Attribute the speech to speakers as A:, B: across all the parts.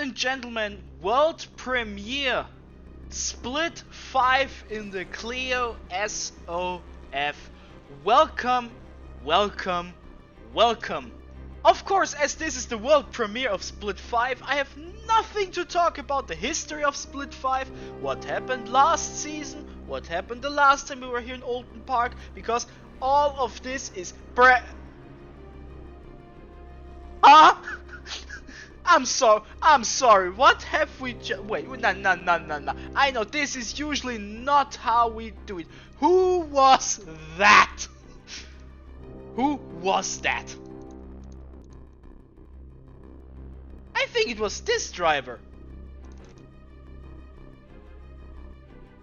A: and gentlemen, world premiere Split 5 in the Clio SoF. Welcome, welcome, welcome. Of course, as this is the world premiere of Split 5, I have nothing to talk about the history of Split 5, what happened last season, what happened the last time we were here in Oulton Park, because all of this is I'm sorry, what have we wait, no. I know this is usually not how we do it. Who was that? Who was that? I think it was this driver.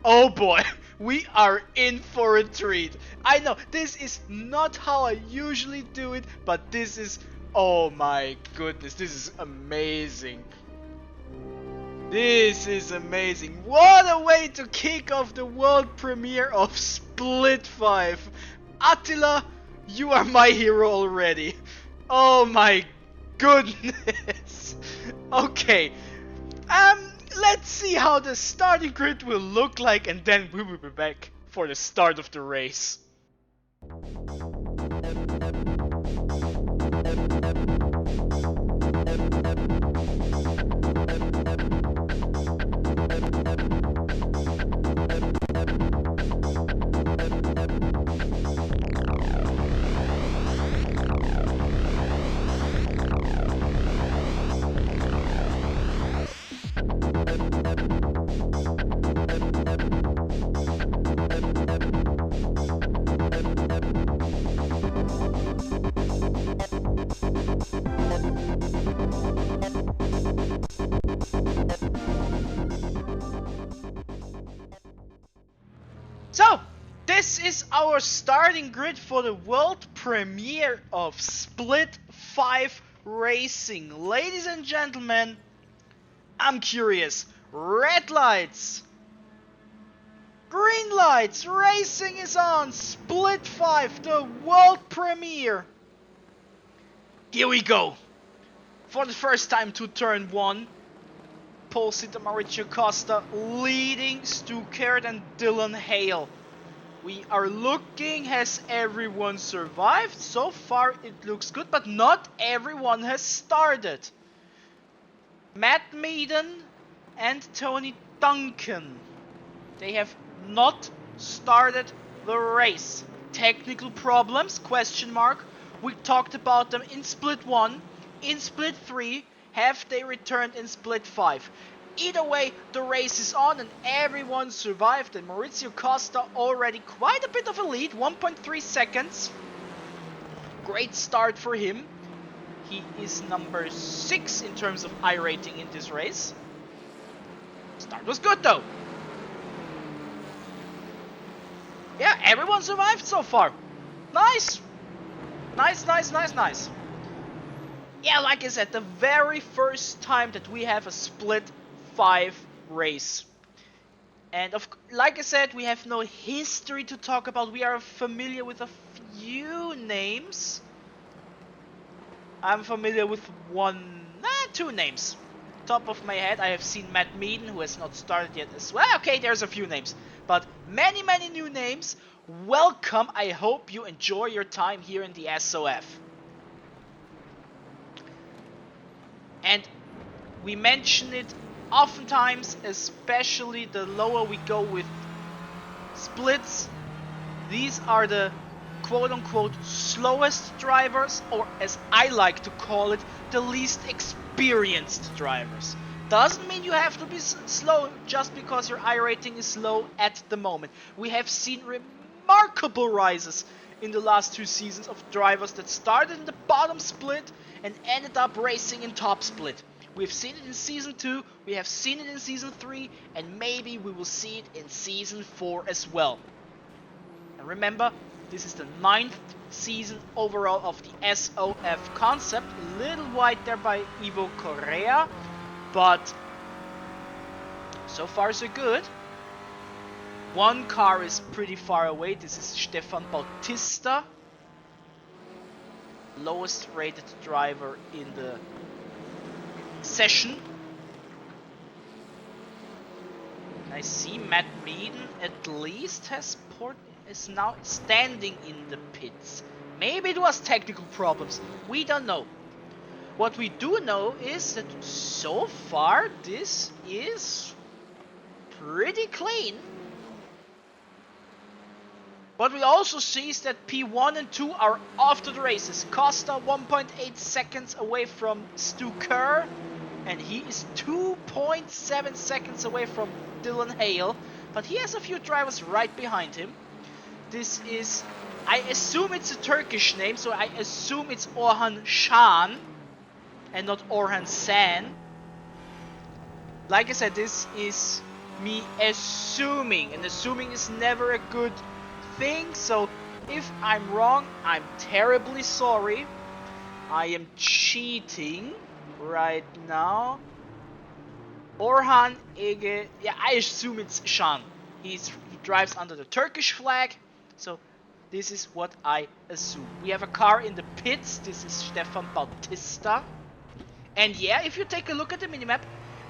A: Oh boy, we are in for a treat. I know, this is not how I usually do it, but this is... oh my goodness, this is amazing. This is amazing. What a way to kick off the world premiere of Split 5. Attila, you are my hero already. Oh my goodness. Okay. Let's see how the starting grid will look like, and then we will be back for the start of the race. So, this is our starting grid for the world premiere of Split 5 Racing. Ladies and gentlemen, I'm curious. Red lights, green lights, racing is on. Split 5, the world premiere. Here we go. For the first time to turn 1. Pole sitter Maurizio Costa leading Stu Carrot and Dylan Hale. We are looking, has everyone survived? So far it looks good, but not everyone has started. Matt Meaden and Tony Duncan, they have not started the race. Technical problems, question mark. We talked about them in Split 1, in Split 3. Have they returned in Split 5? Either way, the race is on and everyone survived, and Maurizio Costa already quite a bit of a lead, 1.3 seconds. Great start for him. He is number 6 in terms of iRating in this race. Start was good though. Yeah, everyone survived so far. Nice. Nice. Yeah, like I said, the very first time that we have a Split 5 race. And like I said, we have no history to talk about. We are familiar with a few names. I'm familiar with two names. Top of my head, I have seen Matt Meaden, who has not started yet as well. Okay, there's a few names. But many new names. Welcome. I hope you enjoy your time here in the SoF. And we mention it oftentimes, especially the lower we go with splits. These are the quote-unquote slowest drivers, or as I like to call it, the least experienced drivers. Doesn't mean you have to be slow just because your iRating is low at the moment. We have seen remarkable rises in the last 2 seasons of drivers that started in the bottom split and ended up racing in top split. We've seen it in Season 2, we have seen it in Season 3, and maybe we will see it in Season 4 as well. And remember, this is the 9th season overall of the SoF concept. A little wide there by Ivo Correa, but so far so good. One car is pretty far away. This is Stefan Bautista, lowest rated driver in the session. I see Matt Meaden at least is now standing in the pits. Maybe it was technical problems. We don't know. What we do know is that so far this is pretty clean. What we also see is that P1 and 2 are off to the races. Costa 1.8 seconds away from Stu Kerr, and he is 2.7 seconds away from Dylan Hale, but he has a few drivers right behind him. This is, I assume it's a Turkish name, so I assume it's Orhan Şan and not Orhan San. Like I said, this is me assuming, and assuming is never a good thing, so if I'm wrong, I'm terribly sorry. I am cheating right now. Orhan Ege, yeah, I assume it's Şan. He drives under the Turkish flag, so this is what I assume. We have a car in the pits. This is Stefan Bautista. And yeah, if you take a look at the minimap,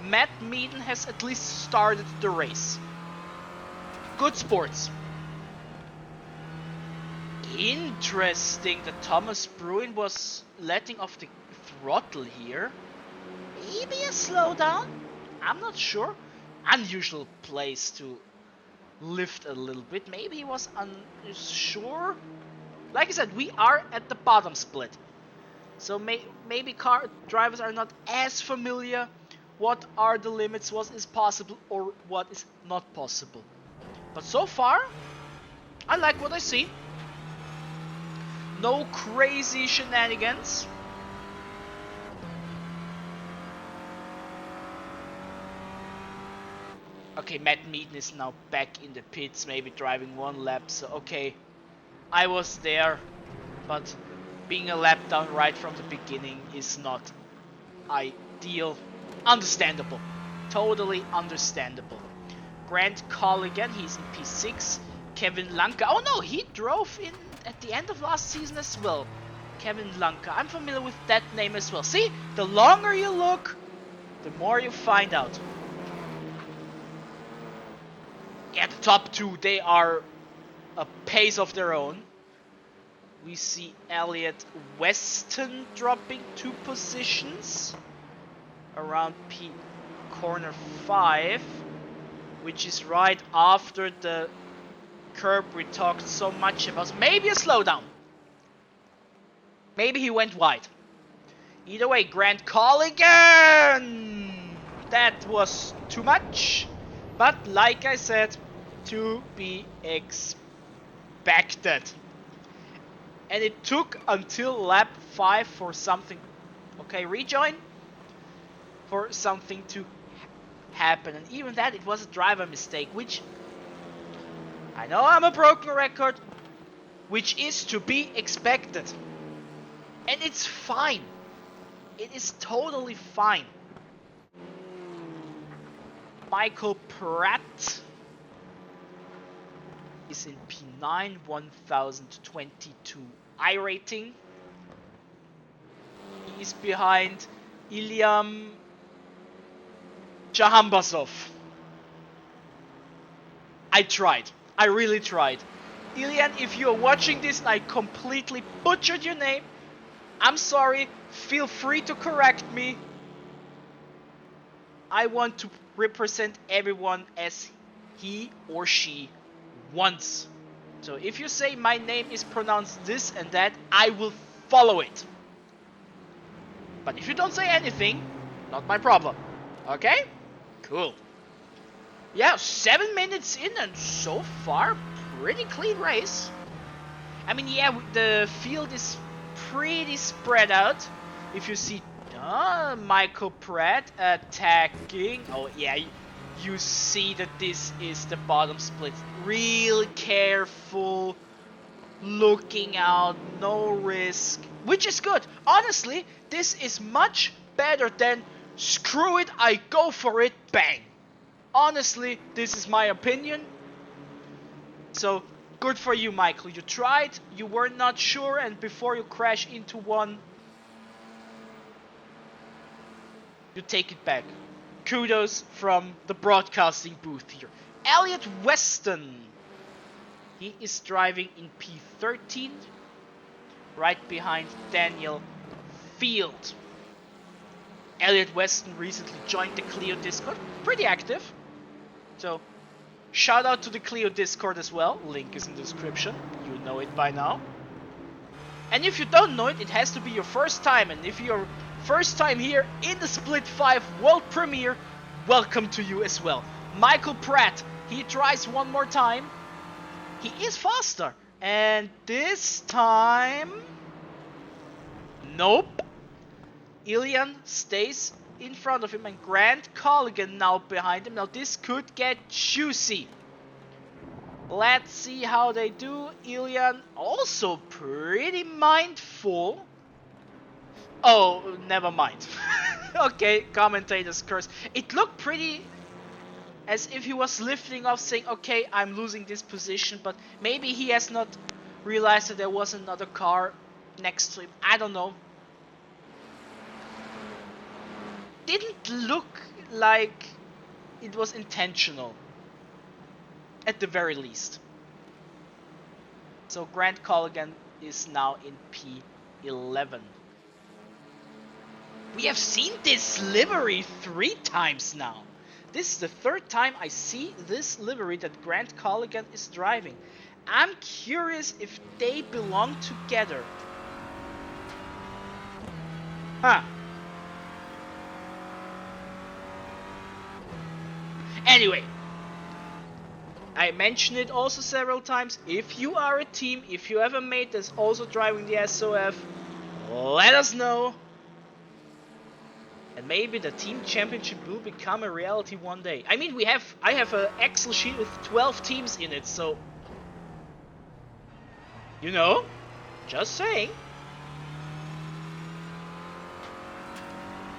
A: Matt Meaden has at least started the race. Good sports. Interesting that Thomas Bruin was letting off the throttle here. Maybe a slowdown? I'm not sure. Unusual place to lift a little bit. Maybe he was unsure. Like I said, we are at the bottom split. So maybe car drivers are not as familiar what are the limits, what is possible or what is not possible. But so far, I like what I see. No crazy shenanigans. Okay, Matt Meaden is now back in the pits, maybe driving one lap. So okay, I was there, but being a lap down right from the beginning is not ideal. Understandable. Totally understandable. Grant Colligan, he's in P6. Kevin Lanka. Oh no, he drove in at the end of last season as well. Kevin Lanka. I'm familiar with that name as well. See, the longer you look, the more you find out. Yeah, the top two, they are a pace of their own. We see Elliot Weston dropping 2 positions around corner 5, which is right after the curb we talked so much about. Maybe a slowdown. Maybe he went wide. Either way, Grant Colligan! That was too much. But like I said, to be expected. And it took until lap 5 for something... Okay, rejoin. For something to happen. And even that, it was a driver mistake, which... I know I'm a broken record, which is to be expected. And it's fine. It is totally fine. Michael Pratt is in P9, 1022 iRating. He is behind Ilyam Jahambasov. I tried. I really tried. Ilian, if you're watching this and I completely butchered your name, I'm sorry. Feel free to correct me. I want to represent everyone as he or she wants. So if you say my name is pronounced this and that, I will follow it. But if you don't say anything, not my problem. Okay? Cool. Yeah, 7 minutes in and so far, pretty clean race. I mean, yeah, the field is pretty spread out. If you see Michael Pratt attacking, oh yeah, you see that this is the bottom split. Real careful, looking out, no risk, which is good. Honestly, this is much better than screw it, I go for it, bang. Honestly, this is my opinion. So, good for you, Michael. You tried, you were not sure, and before you crash into one, you take it back. kudos from the broadcasting booth here. Elliot Weston. He is driving in P13, right behind Daniel Field. Elliot Weston recently joined the Clio Discord, pretty active. So, shout out to the Clio Discord as well. Link is in the description. You know it by now. And if you don't know it, it has to be your first time. And if you're first time here in the Split 5 World Premiere, welcome to you as well. Michael Pratt, he tries one more time. He is faster. And this time... Nope. Ilian stays in front of him and Grant Colligan now behind him. Now this could get juicy. Let's see how they do. Ilian also pretty mindful. Oh, never mind. Okay, commentator's curse. It looked pretty as if he was lifting off saying, okay, I'm losing this position, but maybe he has not realized that there was another car next to him. I don't know. Didn't look like it was intentional, at the very least. So Grant Colligan is now in P11. We have seen this livery 3 times now. This is the 3rd time I see this livery that Grant Colligan is driving. I'm curious if they belong together. Huh. Anyway, I mentioned it also several times. If you are a team, if you have a mate that's also driving the SoF, let us know. And maybe the team championship will become a reality one day. I mean, I have an Excel sheet with 12 teams in it, so... You know, just saying.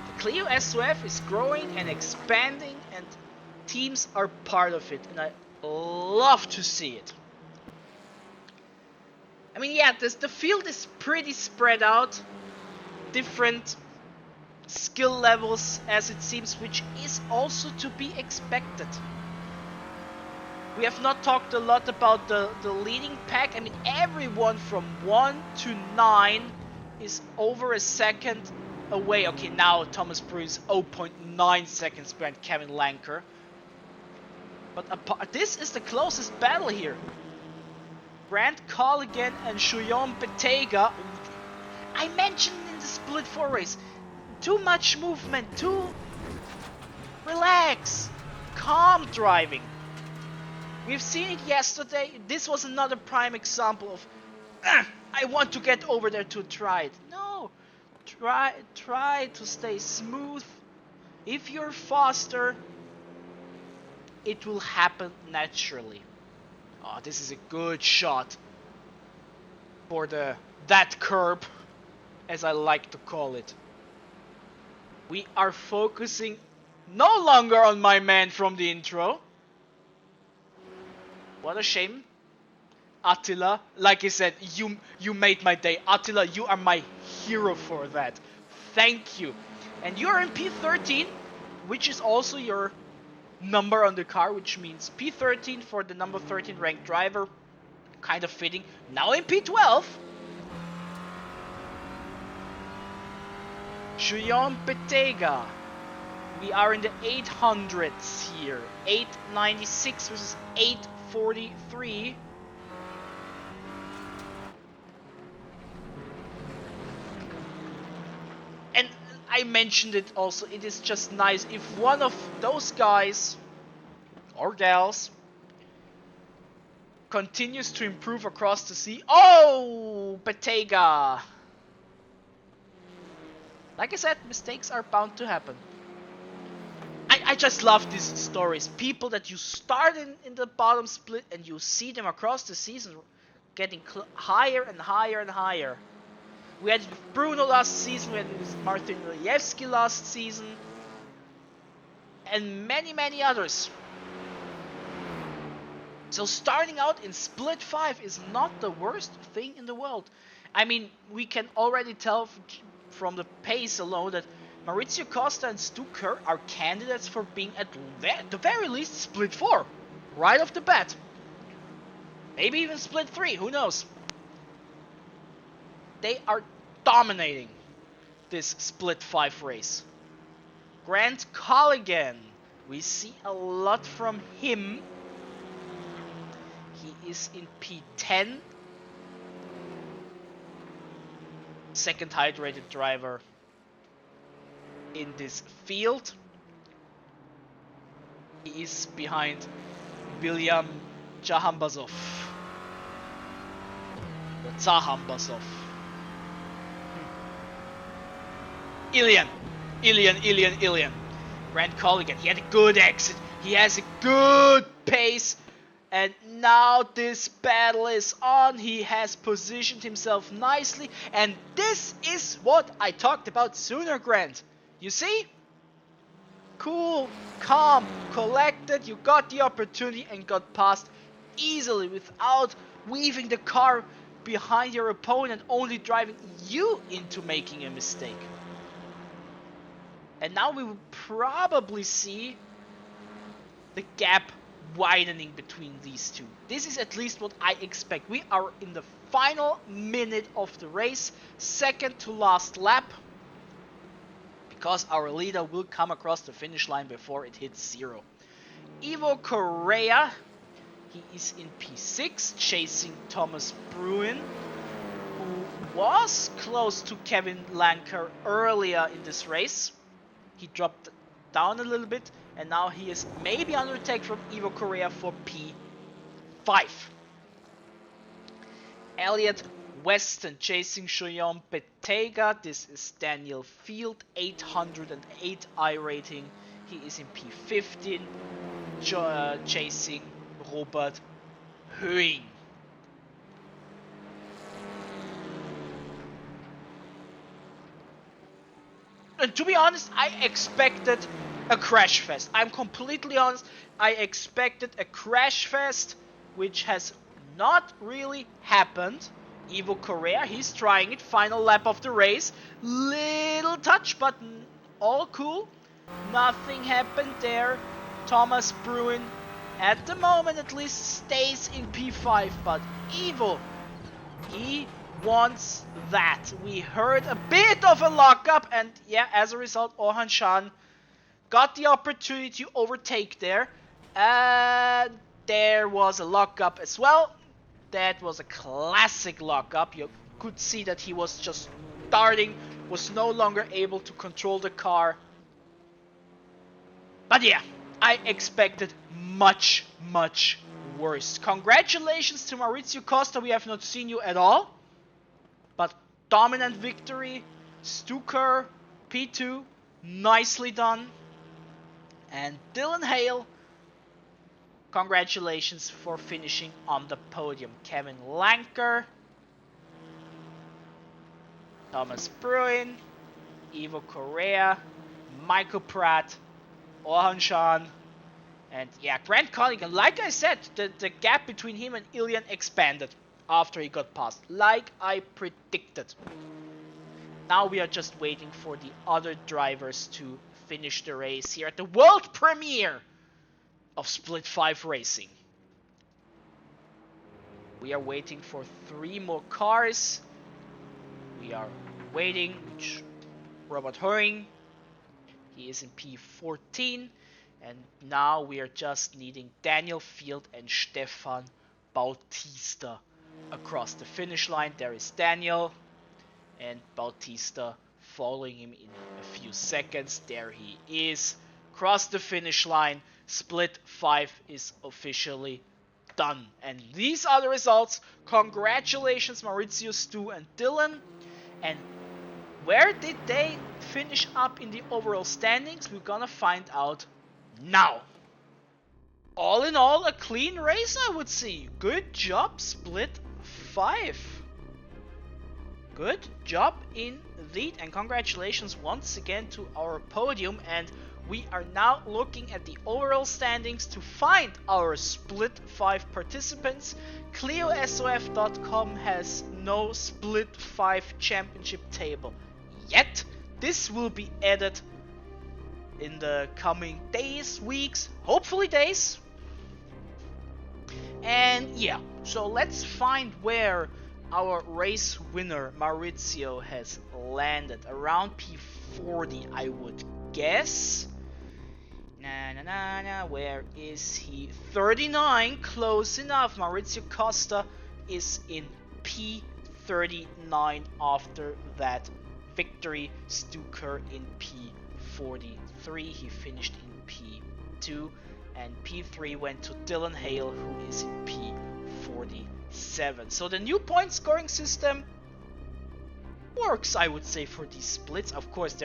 A: The Clio SoF is growing and expanding, and teams are part of it, and I love to see it. I mean, yeah, the field is pretty spread out, different skill levels as it seems, which is also to be expected. We have not talked a lot about the leading pack. I mean, everyone from 1 to 9 is over a second away. Okay, now Thomas Prix is 0.9 seconds behind Kevin Lanker. But this is the closest battle here. Grant Colligan and Shuyon Betega. I mentioned in the Split 4 race, too much movement, too relax, calm driving. We've seen it yesterday. This was another prime example of I want to get over there to try it. No, try to stay smooth. If you're faster, it will happen naturally. Oh, this is a good shot for that curb, as I like to call it. We are focusing no longer on my man from the intro. What a shame. Attila, like I said, you made my day. Attila, you are my hero for that. Thank you. And you're in P13, which is also your number on the car, which means P13 for the number 13 ranked driver. Kind of fitting. Now in P12. Shuyon Betega. We are in the 800s here. 896 versus 843. And I mentioned it also, it is just nice if one of those guys or gals continues to improve across the sea. Oh, Betega! Like I said, mistakes are bound to happen. I just love these stories. People that you start in the bottom split and you see them across the season getting higher and higher and higher. We had Bruno last season, we had Martin Lievski last season, and many others. So starting out in Split 5 is not the worst thing in the world. I mean, we can already tell from the pace alone that Maurizio Costa and Stu Kerr are candidates for being at the very least split 4, right off the bat. Maybe even split 3, who knows? They are dominating this split 5 race. Grant Colligan, we see a lot from him. He is in P10. Second highest rated driver in this field. He is behind William Jahambazov. Or Zahambazov. Ilian. Grant Colligan, he had a good exit. He has a good pace. And now this battle is on. He has positioned himself nicely. And this is what I talked about sooner, Grant. You see? Cool, calm, collected. You got the opportunity and got past easily without weaving the car behind your opponent, only driving you into making a mistake. And now we will probably see the gap widening between these two. This is at least what I expect. We are in the final minute of the race, second to last lap, because our leader will come across the finish line before it hits 0. Ivo Correa, he is in P6, chasing Thomas Bruin, who was close to Kevin Lanker earlier in this race. He dropped down a little bit, and now he is maybe under attack from Ivo Correa for P5. Elliot Weston chasing Shoyon Betega. This is Daniel Field, 808 iRating. He is in P15, chasing Robert Höing. And to be honest, I expected a crash fest. I'm completely honest. I expected a crash fest, which has not really happened. Ivo Correa, he's trying it. Final lap of the race. Little touch, but all cool. Nothing happened there. Thomas Bruin, at the moment at least, stays in P5. But Ivo, he wants that. We heard a bit of a lockup, and yeah, as a result, Orhan Shan got the opportunity to overtake there. There was a lockup as well. That was a classic lockup. You could see that he was just starting, was no longer able to control the car. But yeah, I expected much worse. Congratulations to Maurizio Costa, we have not seen you at all. But dominant victory, Stu Kerr, P2, nicely done. And Dylan Hale, congratulations for finishing on the podium. Kevin Lanker, Thomas Bruin, Ivo Correa, Michael Pratt, Orhan Shan, and yeah, Grant Colligan. Like I said, the gap between him and Ilian expanded after he got past, like I predicted. Now we are just waiting for the other drivers to finish the race here at the world premiere of Split 5 Racing. We are waiting for 3 more cars. We are waiting. Robert Höring, he is in P14. And now we are just needing Daniel Field and Stefan Bautista across the finish line. There is Daniel and Bautista following him in a few seconds. There he is. Cross the finish line. Split 5 is officially done. And these are the results. Congratulations, Maurizio, Stu, and Dylan. And where did they finish up in the overall standings? We're gonna find out now. All in all, a clean race, I would say. Good job, Split 5. Good job indeed, and congratulations once again to our podium. And we are now looking at the overall standings to find our Split 5 participants. ClioSoF.com has no Split 5 championship table yet. this will be added in the coming days, weeks, hopefully days. And yeah, so let's find where our race winner Maurizio has landed. Around P40, I would guess. Where is he? 39, close enough. Maurizio Costa is in P39 after that victory. Stuker in P43. He finished in P2. And P3 went to Dylan Hale, who is in P47. So the new point scoring system works, I would say, for these splits. Of course,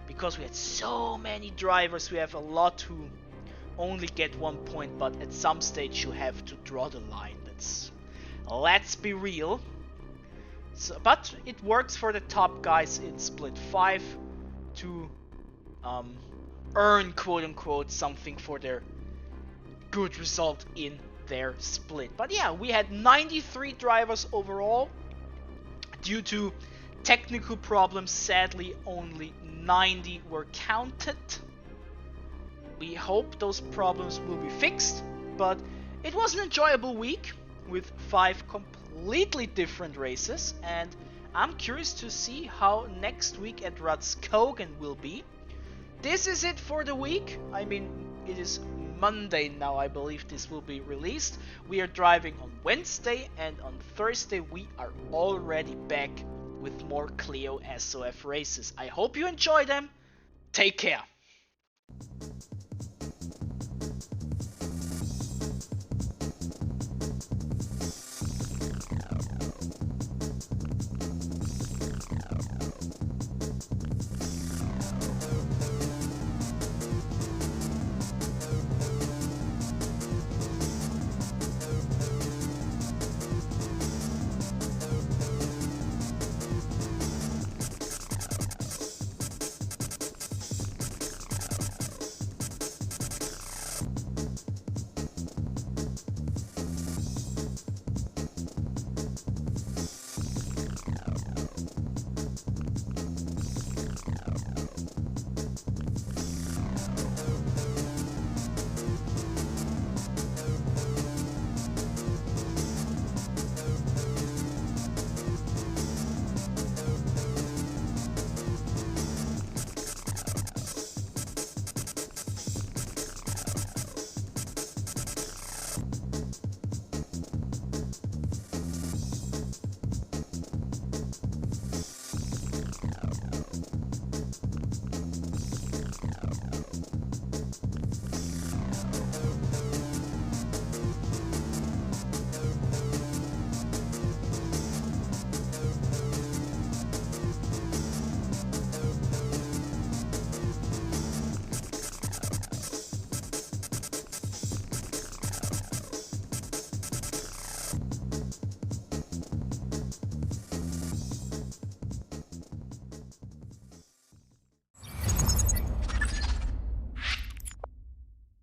A: because we had so many drivers, we have a lot who only get 1 point, but at some stage you have to draw the line. Let's be real. So, but it works for the top guys in split 5 to earn, quote-unquote, something for their good result in their split. But yeah, we had 93 drivers overall. Due to technical problems, sadly only 90 were counted. We hope those problems will be fixed, but it was an enjoyable week with 5 completely different races, and I'm curious to see how next week at Ratskogen will be. This is it for the week. I mean, it is Monday now, I believe this will be released. We are driving on Wednesday, and on Thursday we are already back with more Clio SoF races. I hope you enjoy them. Take care.